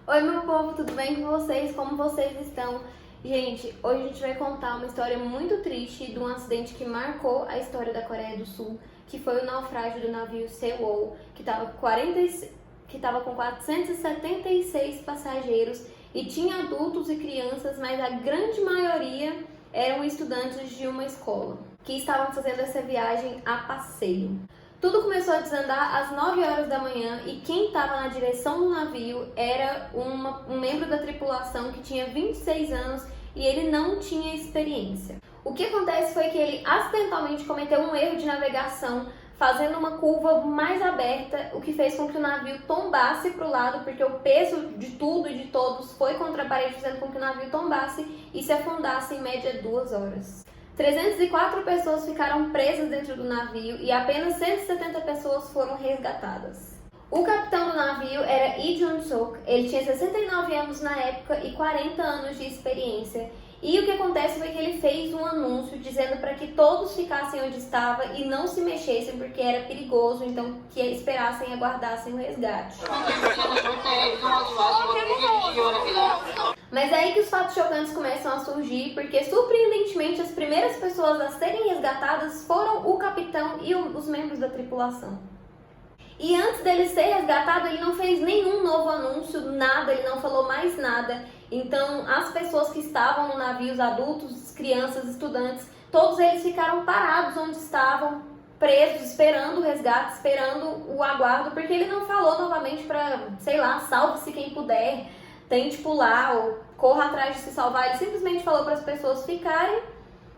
Oi, meu povo, tudo bem com vocês? Como vocês estão? Gente, hoje a gente vai contar uma história muito triste de um acidente que marcou a história da Coreia do Sul, que foi o naufrágio do navio Sewol, que estava com 476 passageiros e tinha adultos e crianças, mas a grande maioria eram estudantes de uma escola, que estavam fazendo essa viagem a passeio. Tudo começou a desandar às 9 horas da manhã e quem estava na direção do navio era um membro da tripulação que tinha 26 anos e ele não tinha experiência. O que acontece foi que ele acidentalmente cometeu um erro de navegação, fazendo uma curva mais aberta, o que fez com que o navio tombasse para o lado, porque o peso de tudo e de todos foi contra a parede, fazendo com que o navio tombasse e se afundasse em média 2 horas. 304 pessoas ficaram presas dentro do navio e apenas 170 pessoas foram resgatadas. O capitão do navio era Lee Jun-suk, ele tinha 69 anos na época e 40 anos de experiência. E o que acontece foi que ele fez um anúncio dizendo para que todos ficassem onde estavam e não se mexessem porque era perigoso, então que esperassem e aguardassem o resgate. Mas é aí que os fatos chocantes começam a surgir, porque surpreendentemente as primeiras pessoas a serem resgatadas foram o capitão e os membros da tripulação. E antes dele ser resgatado, ele não fez nenhum novo anúncio, nada, ele não falou mais nada. Então, as pessoas que estavam no navio, os adultos, crianças, estudantes, todos eles ficaram parados onde estavam, presos, esperando o resgate, esperando o aguardo, porque ele não falou novamente para, sei lá, salve-se quem puder, tente pular ou corra atrás de se salvar. Ele simplesmente falou para as pessoas ficarem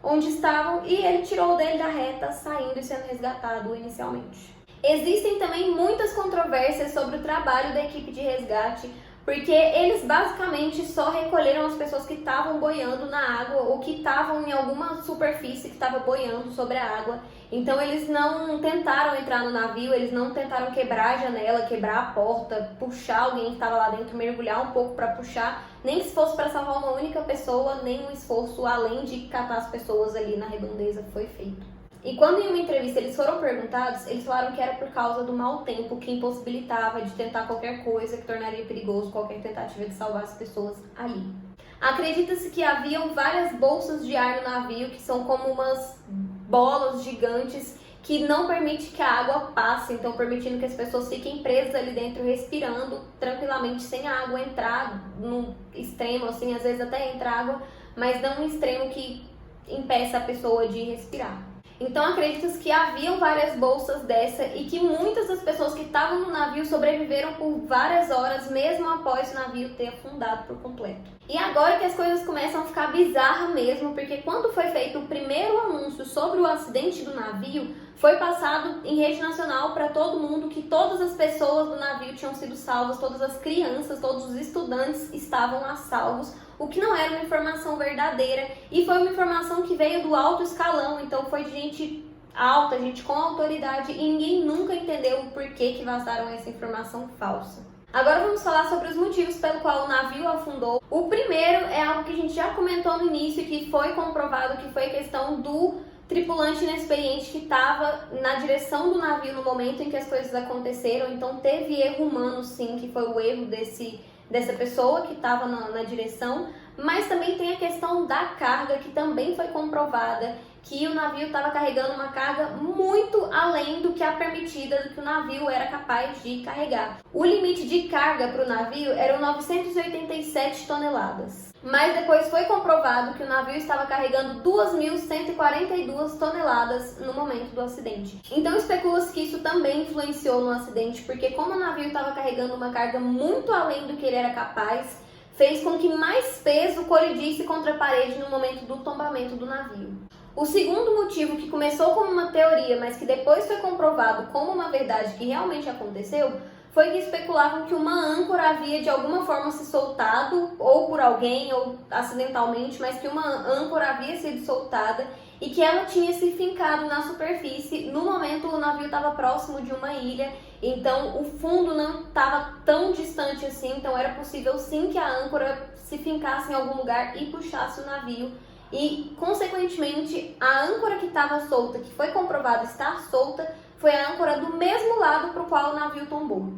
onde estavam e ele tirou dele da reta, saindo e sendo resgatado inicialmente. Existem também muitas controvérsias sobre o trabalho da equipe de resgate, porque eles basicamente só recolheram as pessoas que estavam boiando na água ou que estavam em alguma superfície que estava boiando sobre a água. Então eles não tentaram entrar no navio, eles não tentaram quebrar a janela, quebrar a porta, puxar alguém que estava lá dentro, mergulhar um pouco para puxar, nem que se fosse para salvar uma única pessoa, nenhum esforço além de catar as pessoas ali na redondeza foi feito. E quando em uma entrevista eles foram perguntados, eles falaram que era por causa do mau tempo que impossibilitava de tentar qualquer coisa que tornaria perigoso qualquer tentativa de salvar as pessoas ali. Acredita-se que haviam várias bolsas de ar no navio, que são como umas bolas gigantes que não permite que a água passe, então permitindo que as pessoas fiquem presas ali dentro, respirando tranquilamente, sem a água entrar no extremo, assim, às vezes até entra água, mas não no extremo que impeça a pessoa de respirar. Então acredita-se que haviam várias bolsas dessa e que muitas das pessoas que estavam no navio sobreviveram por várias horas, mesmo após o navio ter afundado por completo. E agora que as coisas começam a ficar bizarras mesmo, porque quando foi feito o primeiro anúncio sobre o acidente do navio, foi passado em rede nacional para todo mundo que todas as pessoas do navio tinham sido salvas, todas as crianças, todos os estudantes estavam lá salvos, o que não era uma informação verdadeira e foi uma informação que veio do alto escalão, então foi de gente alta, gente com autoridade e ninguém nunca entendeu o porquê que vazaram essa informação falsa. Agora vamos falar sobre os motivos pelo qual o navio afundou. O primeiro é algo que a gente já comentou no início e que foi comprovado, que foi a questão do tripulante inexperiente que estava na direção do navio no momento em que as coisas aconteceram. Então teve erro humano sim, que foi o erro dessa pessoa que estava na direção, mas também tem a questão da carga, que também foi comprovada, que o navio estava carregando uma carga muito além do que a permitida, do que o navio era capaz de carregar. O limite de carga para o navio eram 987 toneladas. Mas depois foi comprovado que o navio estava carregando 2.142 toneladas no momento do acidente. Então especula-se que isso também influenciou no acidente, porque como o navio estava carregando uma carga muito além do que ele era capaz, fez com que mais peso colidisse contra a parede no momento do tombamento do navio. O segundo motivo, que começou como uma teoria, mas que depois foi comprovado como uma verdade que realmente aconteceu, foi que especulavam que uma âncora havia de alguma forma se soltado, ou por alguém, ou acidentalmente, mas que uma âncora havia sido soltada e que ela tinha se fincado na superfície. No momento o navio estava próximo de uma ilha, então o fundo não estava tão distante assim, então era possível sim que a âncora se fincasse em algum lugar e puxasse o navio. E, consequentemente, a âncora que estava solta, que foi comprovado estar solta, foi a âncora do mesmo lado para o qual o navio tombou.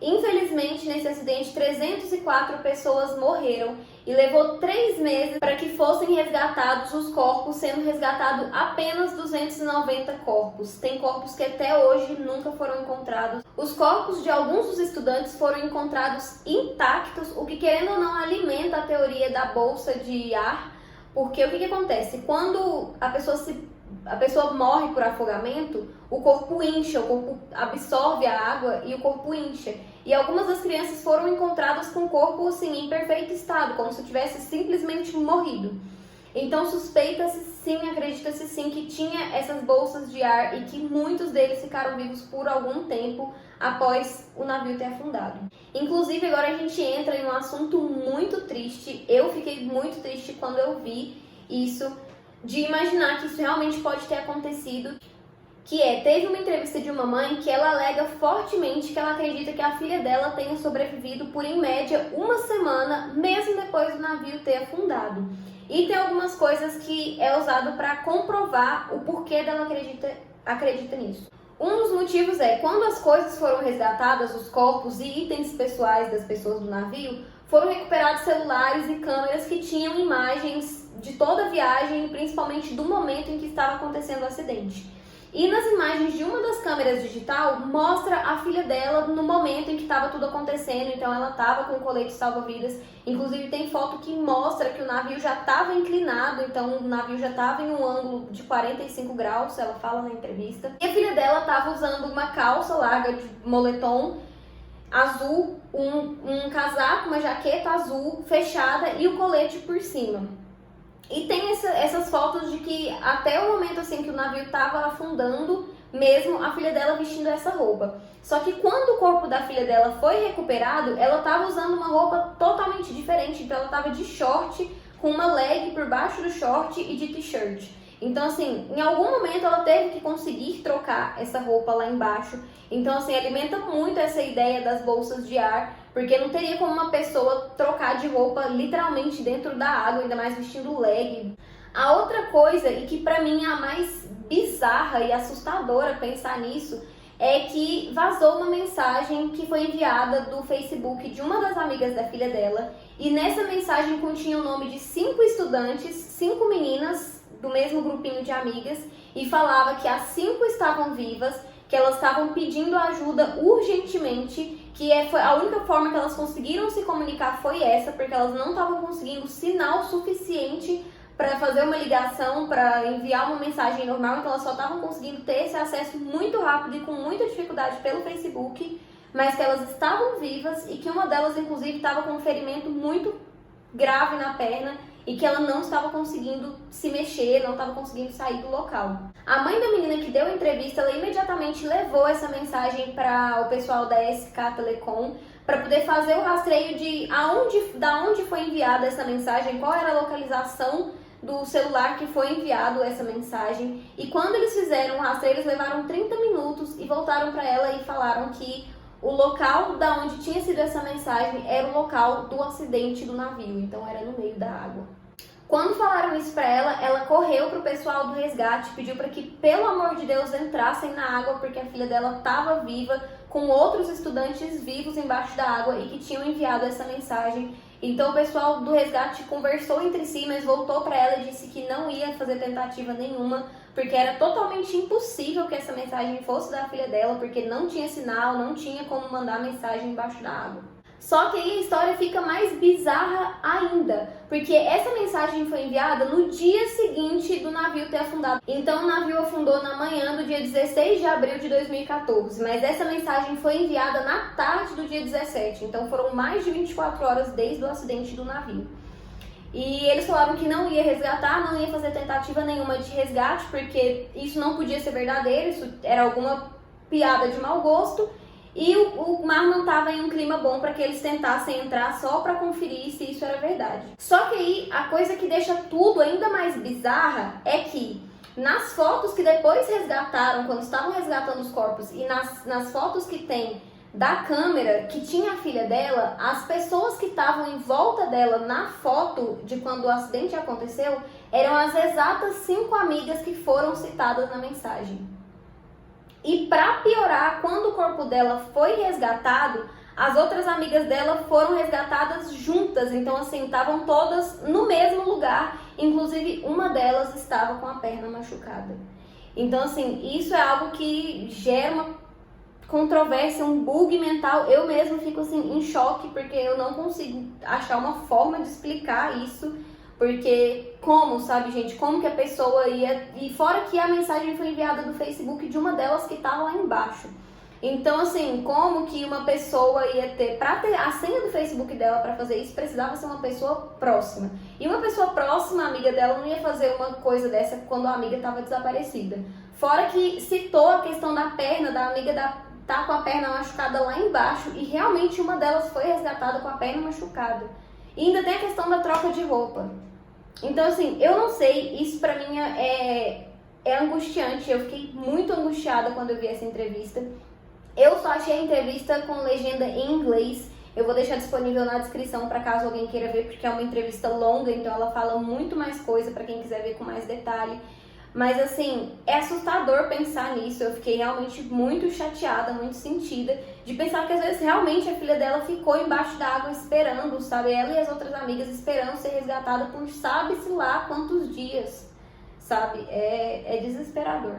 Infelizmente, nesse acidente, 304 pessoas morreram e levou 3 meses para que fossem resgatados os corpos, sendo resgatado apenas 290 corpos. Tem corpos que até hoje nunca foram encontrados. Os corpos de alguns dos estudantes foram encontrados intactos, o que, querendo ou não, alimenta a teoria da bolsa de ar, porque o que acontece? Quando a pessoa morre por afogamento, o corpo incha, o corpo absorve a água e o corpo incha. E algumas das crianças foram encontradas com o corpo assim, em perfeito estado, como se tivesse simplesmente morrido. Então suspeita-se sim, acredita-se sim que tinha essas bolsas de ar e que muitos deles ficaram vivos por algum tempo após o navio ter afundado. Inclusive agora a gente entra em um assunto muito triste. Eu fiquei muito triste quando eu vi isso, de imaginar que isso realmente pode ter acontecido, teve uma entrevista de uma mãe que ela alega fortemente que ela acredita que a filha dela tenha sobrevivido por, em média, 1 semana, mesmo depois do navio ter afundado. E tem algumas coisas que é usado para comprovar o porquê dela acredita nisso. Um dos motivos é, quando as coisas foram resgatadas, os corpos e itens pessoais das pessoas do navio, foram recuperados celulares e câmeras que tinham imagens de toda a viagem, principalmente do momento em que estava acontecendo o acidente. E nas imagens de uma das câmeras digital, mostra a filha dela no momento em que estava tudo acontecendo. Então ela estava com o colete salva-vidas. Inclusive tem foto que mostra que o navio já estava inclinado, então o navio já estava em um ângulo de 45 graus, ela fala na entrevista. E a filha dela estava usando uma calça larga de moletom azul, um casaco, uma jaqueta azul fechada e o colete por cima. E tem essas fotos de que até o momento assim que o navio estava afundando, mesmo a filha dela vestindo essa roupa. Só que quando o corpo da filha dela foi recuperado, ela estava usando uma roupa totalmente diferente. Então ela estava de short, com uma leg por baixo do short e de t-shirt. Então assim, em algum momento ela teve que conseguir trocar essa roupa lá embaixo. Então assim, alimenta muito essa ideia das bolsas de ar, porque não teria como uma pessoa trocar de roupa literalmente dentro da água, ainda mais vestindo leg. A outra coisa, e que pra mim é a mais bizarra e assustadora pensar nisso, é que vazou uma mensagem que foi enviada do Facebook de uma das amigas da filha dela, e nessa mensagem continha o nome de 5 estudantes, 5 meninas do mesmo grupinho de amigas, e falava que as 5 estavam vivas, que elas estavam pedindo ajuda urgentemente, foi a única forma que elas conseguiram se comunicar foi essa, porque elas não estavam conseguindo sinal suficiente para fazer uma ligação, para enviar uma mensagem normal, então elas só estavam conseguindo ter esse acesso muito rápido e com muita dificuldade pelo Facebook, mas que elas estavam vivas e que uma delas, inclusive, estava com um ferimento muito grave na perna e que ela não estava conseguindo se mexer, não estava conseguindo sair do local. A mãe da menina que deu a entrevista, ela imediatamente levou essa mensagem para o pessoal da SK Telecom para poder fazer o rastreio da onde foi enviada essa mensagem, qual era a localização do celular que foi enviado essa mensagem. E quando eles fizeram o rastreio, eles levaram 30 minutos e voltaram para ela e falaram que o local da onde tinha sido essa mensagem era o local do acidente do navio, então era no meio da água. Quando falaram isso para ela correu para o pessoal do resgate, pediu para que, pelo amor de Deus, entrassem na água, porque a filha dela estava viva, com outros estudantes vivos embaixo da água e que tinham enviado essa mensagem. Então o pessoal do resgate conversou entre si, mas voltou para ela e disse que não ia fazer tentativa nenhuma, porque era totalmente impossível que essa mensagem fosse da filha dela, porque não tinha sinal, não tinha como mandar mensagem embaixo da água. Só que aí a história fica mais bizarra ainda, porque essa mensagem foi enviada no dia seguinte do navio ter afundado. Então o navio afundou na manhã do dia 16 de abril de 2014, mas essa mensagem foi enviada na tarde do dia 17, então foram mais de 24 horas desde o acidente do navio. E eles falaram que não ia resgatar, não ia fazer tentativa nenhuma de resgate, porque isso não podia ser verdadeiro, isso era alguma piada de mau gosto. E o mar não estava em um clima bom para que eles tentassem entrar só para conferir se isso era verdade. Só que aí a coisa que deixa tudo ainda mais bizarra é que nas fotos que depois resgataram, quando estavam resgatando os corpos, e nas fotos que tem da câmera que tinha a filha dela, as pessoas que estavam em volta dela na foto de quando o acidente aconteceu eram as exatas 5 amigas que foram citadas na mensagem. E para piorar, quando o corpo dela foi resgatado, As outras amigas dela foram resgatadas juntas, então assim, estavam todas no mesmo lugar, inclusive uma delas estava com a perna machucada. Então assim, isso é algo que gera uma controvérsia, um bug mental. Eu mesmo fico assim em choque, porque eu não consigo achar uma forma de explicar isso, porque como, sabe, gente, como que a pessoa ia... E fora que a mensagem foi enviada do Facebook de uma delas que estava lá embaixo. Então, assim, como que uma pessoa ia ter... Pra ter a senha do Facebook dela pra fazer isso, precisava ser uma pessoa próxima. E uma pessoa próxima, a amiga dela, não ia fazer uma coisa dessa quando a amiga estava desaparecida. Fora que citou a questão da perna, da amiga tá com a perna machucada lá embaixo, e realmente uma delas foi resgatada com a perna machucada. E ainda tem a questão da troca de roupa. Então, assim, eu não sei, isso pra mim é angustiante. Eu fiquei muito angustiada quando eu vi essa entrevista. Eu só achei a entrevista com legenda em inglês. Eu vou deixar disponível na descrição para caso alguém queira ver, porque é uma entrevista longa, então ela fala muito mais coisa para quem quiser ver com mais detalhe. Mas assim, é assustador pensar nisso. Eu fiquei realmente muito chateada, muito sentida, de pensar que às vezes realmente a filha dela ficou embaixo da água esperando, sabe? Ela e as outras amigas esperando ser resgatada por sabe-se lá quantos dias, sabe? É desesperador.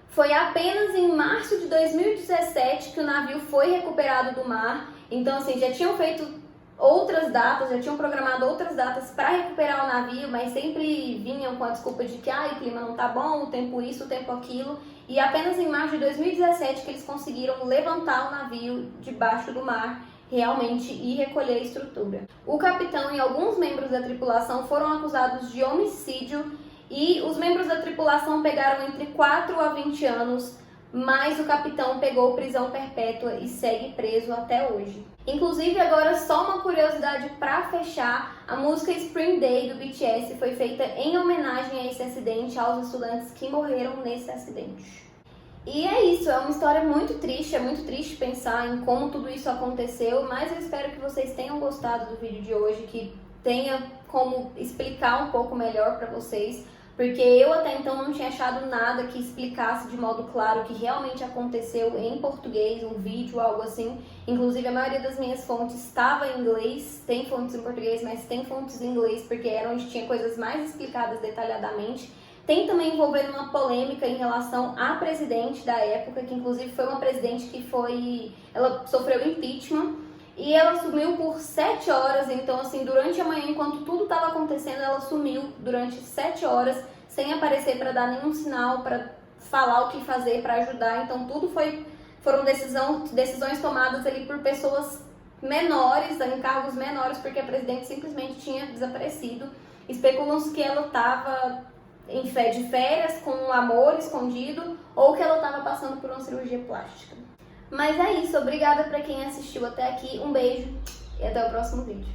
Foi apenas em março de 2017 que o navio foi recuperado do mar. Então, assim, já tinham feito outras datas, já tinham programado outras datas para recuperar o navio, mas sempre vinham com a desculpa de que o clima não tá bom, o tempo isso, o tempo aquilo. E apenas em março de 2017 que eles conseguiram levantar o navio debaixo do mar realmente e recolher a estrutura. O capitão e alguns membros da tripulação foram acusados de homicídio. E os membros da tripulação pegaram entre 4 a 20 anos, mas o capitão pegou prisão perpétua e segue preso até hoje. Inclusive, agora só uma curiosidade para fechar, a música Spring Day do BTS foi feita em homenagem a esse acidente, aos estudantes que morreram nesse acidente. E é isso, é uma história muito triste, é muito triste pensar em como tudo isso aconteceu, mas eu espero que vocês tenham gostado do vídeo de hoje, que tenha como explicar um pouco melhor para vocês, porque eu até então não tinha achado nada que explicasse de modo claro o que realmente aconteceu em português, um vídeo, algo assim. Inclusive a maioria das minhas fontes estava em inglês, tem fontes em português, mas tem fontes em inglês, porque era onde tinha coisas mais explicadas detalhadamente. Tem também envolvendo uma polêmica em relação à presidente da época, que inclusive foi uma presidente que ela sofreu impeachment, e ela sumiu por 7 horas, então assim, durante a manhã, enquanto tudo estava acontecendo, ela sumiu durante 7 horas, sem aparecer para dar nenhum sinal, para falar o que fazer, para ajudar. Então tudo foram decisões tomadas ali por pessoas menores, em cargos menores, porque a presidente simplesmente tinha desaparecido. Especulam-se que ela estava de férias, com um amor escondido, ou que ela estava passando por uma cirurgia plástica. Mas é isso, obrigada para quem assistiu até aqui, um beijo e até o próximo vídeo.